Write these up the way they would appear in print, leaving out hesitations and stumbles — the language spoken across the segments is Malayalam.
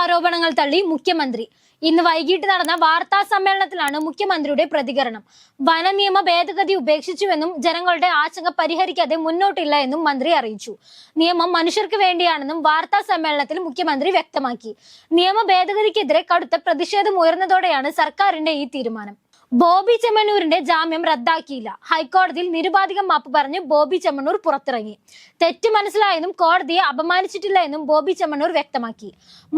ആരോപണങ്ങൾ തള്ളി മുഖ്യമന്ത്രി. ഇന്ന് വൈകിട്ട് നടന്ന വാർത്താ സമ്മേളനത്തിലാണ് മുഖ്യമന്ത്രിയുടെ പ്രതികരണം. വനനിയമ ഭേദഗതി ഉപേക്ഷിച്ചുവെന്നും ജനങ്ങളുടെ ആശങ്ക പരിഹരിക്കാതെ മുന്നോട്ടില്ല എന്നും മന്ത്രി അറിയിച്ചു. നിയമം മനുഷ്യർക്ക് വേണ്ടിയാണെന്നും വാർത്താ സമ്മേളനത്തിൽ മുഖ്യമന്ത്രി വ്യക്തമാക്കി. നിയമ ഭേദഗതിക്കെതിരെ കടുത്ത പ്രതിഷേധം ഉയർന്നതോടെയാണ് സർക്കാരിന്റെ ഈ തീരുമാനം. ബോബി ചെമ്മണ്ണൂരിന്റെ ജാമ്യം റദ്ദാക്കിയില്ല. ഹൈക്കോടതിയിൽ നിരുപാധികം മാപ്പ് പറഞ്ഞ് ബോബി ചെമ്മണ്ണൂർ പുറത്തിറങ്ങി. തെറ്റ് മനസ്സിലായെന്നും കോടതിയെ അപമാനിച്ചിട്ടില്ല എന്നും ബോബി ചെമ്മണ്ണൂർ വ്യക്തമാക്കി.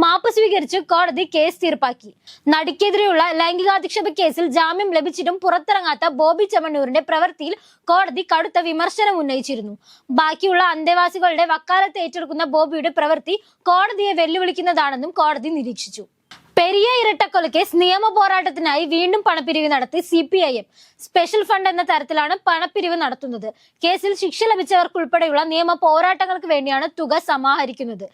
മാപ്പ് സ്വീകരിച്ച് കോടതി കേസ് തീർപ്പാക്കി. നടിക്കെതിരെയുള്ള ലൈംഗികാധിക്ഷേപ കേസിൽ ജാമ്യം ലഭിച്ചിട്ടും പുറത്തിറങ്ങാത്ത ബോബി ചെമ്മണ്ണൂരിന്റെ പ്രവൃത്തിയിൽ കോടതി കടുത്ത വിമർശനം ഉന്നയിച്ചിരുന്നു. ബാക്കിയുള്ള അന്തേവാസികളുടെ വക്കാലത്ത് ഏറ്റെടുക്കുന്ന ബോബിയുടെ പ്രവൃത്തി കോടതിയെ വെല്ലുവിളിക്കുന്നതാണെന്നും കോടതി നിരീക്ഷിച്ചു. പെരിയ ഇരട്ടക്കൊലക്കേസ് നിയമ പോരാട്ടത്തിനായി വീണ്ടും പണപ്പിരിവ് നടത്തി CPIM. സ്പെഷ്യൽ ഫണ്ട് എന്ന തരത്തിലാണ് പണപ്പിരിവ് നടത്തുന്നത്. കേസിൽ ശിക്ഷ ലഭിച്ചവർക്കുൾപ്പെടെയുള്ള നിയമ പോരാട്ടങ്ങൾക്ക് വേണ്ടിയാണ് തുക സമാഹരിക്കുന്നത്.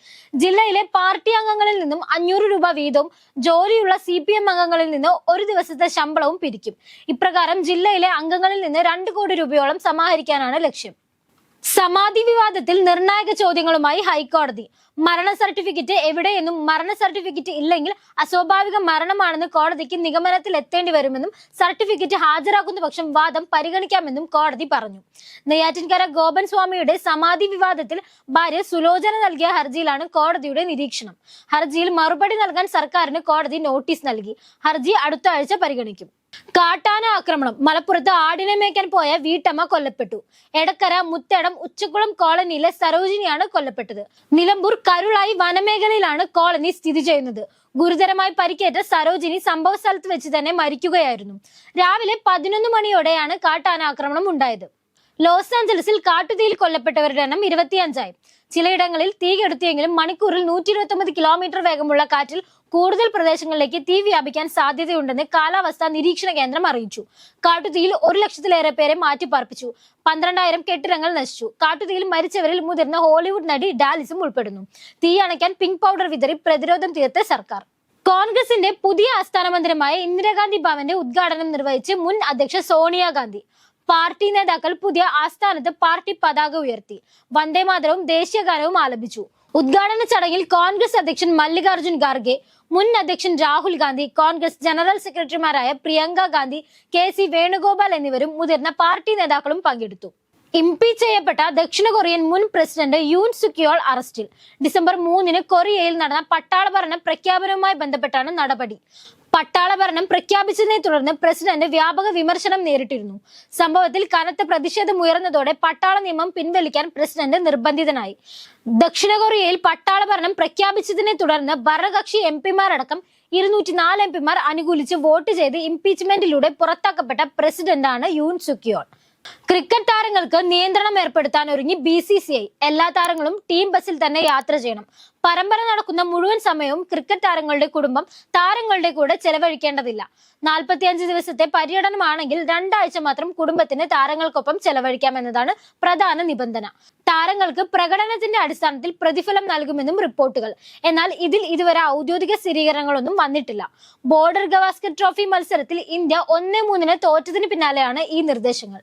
ജില്ലയിലെ പാർട്ടി അംഗങ്ങളിൽ നിന്നും 500 രൂപ വീതവും ജോലിയുള്ള CPM അംഗങ്ങളിൽ നിന്ന് ഒരു ദിവസത്തെ ശമ്പളവും പിരിക്കും. ഇപ്രകാരം ജില്ലയിലെ അംഗങ്ങളിൽ നിന്ന് 2 കോടി രൂപയോളം സമാഹരിക്കാനാണ് ലക്ഷ്യം. സമാധി വിവാദത്തിൽ നിർണായക ചോദ്യങ്ങളുമായി ഹൈക്കോടതി. മരണ സർട്ടിഫിക്കറ്റ് എവിടെയെന്നും മരണ സർട്ടിഫിക്കറ്റ് ഇല്ലെങ്കിൽ അസ്വാഭാവിക മരണമാണെന്ന് കോടതിക്ക് നിഗമനത്തിൽ എത്തേണ്ടി വരുമെന്നും സർട്ടിഫിക്കറ്റ് ഹാജരാക്കുന്ന പക്ഷം വാദം പരിഗണിക്കാമെന്നും കോടതി പറഞ്ഞു. നെയ്യാറ്റിൻകര ഗോപൻ സ്വാമിയുടെ സമാധി വിവാദത്തിൽ ഭാര്യ സുലോചന നൽകിയ ഹർജിയിലാണ് കോടതിയുടെ നിരീക്ഷണം. ഹർജിയിൽ മറുപടി നൽകാൻ സർക്കാരിന് കോടതി നോട്ടീസ് നൽകി. ഹർജി അടുത്ത ആഴ്ച പരിഗണിക്കും. കാട്ടാന ആക്രമണം. മലപ്പുറത്ത് ആടിനെ മേയ്ക്കാൻ പോയ വീട്ടമ്മ കൊല്ലപ്പെട്ടു. എടക്കര മുത്തേടം ഉച്ചക്കുളം കോളനിയിലെ സരോജിനിയാണ് കൊല്ലപ്പെട്ടത്. നിലമ്പൂർ കരുളായി വനമേഖലയിലാണ് കോളനി സ്ഥിതി ചെയ്യുന്നത്. ഗുരുതരമായി പരിക്കേറ്റ സരോജിനി സംഭവ സ്ഥലത്ത് വെച്ച് തന്നെ മരിക്കുകയായിരുന്നു. രാവിലെ 11 മണിയോടെയാണ് കാട്ടാന ആക്രമണം ഉണ്ടായത്. ലോസ് ആഞ്ചലസിൽ കാട്ടുതീയിൽ കൊല്ലപ്പെട്ടവരുടെ എണ്ണം 25ആയി. ചിലയിടങ്ങളിൽ തീ കെടുത്തിയെങ്കിലും മണിക്കൂറിൽ 129 കിലോമീറ്റർ വേഗമുള്ള കാറ്റിൽ കൂടുതൽ പ്രദേശങ്ങളിലേക്ക് തീ വ്യാപിക്കാൻ സാധ്യതയുണ്ടെന്ന് കാലാവസ്ഥാ നിരീക്ഷണ കേന്ദ്രം അറിയിച്ചു. കാട്ടുതീയിൽ 1 ലക്ഷത്തിലേറെ പേരെ മാറ്റിപ്പാർപ്പിച്ചു. 12,000 കെട്ടിടങ്ങൾ നശിച്ചു. കാട്ടുതീയിൽ മരിച്ചവരിൽ മുതിർന്ന ഹോളിവുഡ് നടി ഡാലിസും ഉൾപ്പെടുന്നു. തീ അണയ്ക്കാൻ പിങ്ക് പൗഡർ വിതറി പ്രതിരോധം തീർത്ത സർക്കാർ. കോൺഗ്രസിന്റെ പുതിയ ആസ്ഥാന മന്ദിരമായ ഇന്ദിരാഗാന്ധി ഭവന്റെ ഉദ്ഘാടനം നിർവഹിച്ച് മുൻ അധ്യക്ഷ സോണിയാഗാന്ധി. പാർട്ടി നേതാക്കൾ പുതിയ ആസ്ഥാനത്ത് പാർട്ടി പതാക ഉയർത്തി. വന്ദേമാതരവും ദേശീയഗാനവും ആലപിച്ചു. ഉദ്ഘാടന ചടങ്ങിൽ കോൺഗ്രസ് അധ്യക്ഷൻ മല്ലികാർജുൻ ഖാർഗെ, മുൻ അധ്യക്ഷൻ രാഹുൽ ഗാന്ധി, കോൺഗ്രസ് ജനറൽ സെക്രട്ടറിമാരായ പ്രിയങ്ക ഗാന്ധി, KC വേണുഗോപാൽ എന്നിവരും മുതിർന്ന പാർട്ടി നേതാക്കളും പങ്കെടുത്തു. ഇംപീച്ച് ചെയ്യപ്പെട്ട ദക്ഷിണ കൊറിയൻ മുൻ പ്രസിഡന്റ് യൂൻ സുക്യോൾ അറസ്റ്റിൽ. ഡിസംബർ 3 കൊറിയയിൽ നടന്ന പട്ടാള ഭരണ പ്രഖ്യാപനവുമായി ബന്ധപ്പെട്ടാണ് നടപടി. പട്ടാള ഭരണം പ്രഖ്യാപിച്ചതിനെ തുടർന്ന് പ്രസിഡന്റ് വ്യാപക വിമർശനം നേരിട്ടിരുന്നു. സംഭവത്തിൽ കനത്ത പ്രതിഷേധം ഉയർന്നതോടെ പട്ടാള നിയമം പിൻവലിക്കാൻ പ്രസിഡന്റ് നിർബന്ധിതനായി. ദക്ഷിണ കൊറിയയിൽ പട്ടാള ഭരണം പ്രഖ്യാപിച്ചതിനെ തുടർന്ന് ഭരണകക്ഷി MP-മാരടക്കം 204 MP-മാർ അനുകൂലിച്ച് വോട്ട് ചെയ്ത് ഇംപീച്ച്മെന്റിലൂടെ പുറത്താക്കപ്പെട്ട പ്രസിഡന്റാണ് യൂൻ സുക്യോൾ. ക്രിക്കറ്റ് താരങ്ങൾക്ക് നിയന്ത്രണം ഏർപ്പെടുത്താൻ ഒരുങ്ങി BCCI. എല്ലാ താരങ്ങളും ടീം ബസ്സിൽ തന്നെ യാത്ര ചെയ്യണം. പരമ്പര നടക്കുന്ന മുഴുവൻ സമയവും ക്രിക്കറ്റ് താരങ്ങളുടെ കുടുംബം താരങ്ങളുടെ കൂടെ ചെലവഴിക്കേണ്ടതില്ല. 45 ദിവസത്തെ പര്യടനമാണെങ്കിൽ 2 ആഴ്ച മാത്രം കുടുംബത്തിന് താരങ്ങൾക്കൊപ്പം ചെലവഴിക്കാമെന്നതാണ് പ്രധാന നിബന്ധന. താരങ്ങൾക്ക് പ്രകടനത്തിന്റെ അടിസ്ഥാനത്തിൽ പ്രതിഫലം നൽകുമെന്നും റിപ്പോർട്ടുകൾ. എന്നാൽ ഇതിൽ ഇതുവരെ ഔദ്യോഗിക സ്ഥിരീകരണങ്ങളൊന്നും വന്നിട്ടില്ല. ബോർഡർ ഗവാസ്കർ ട്രോഫി മത്സരത്തിൽ ഇന്ത്യ 1-3 തോറ്റതിന് പിന്നാലെയാണ് ഈ നിർദ്ദേശങ്ങൾ.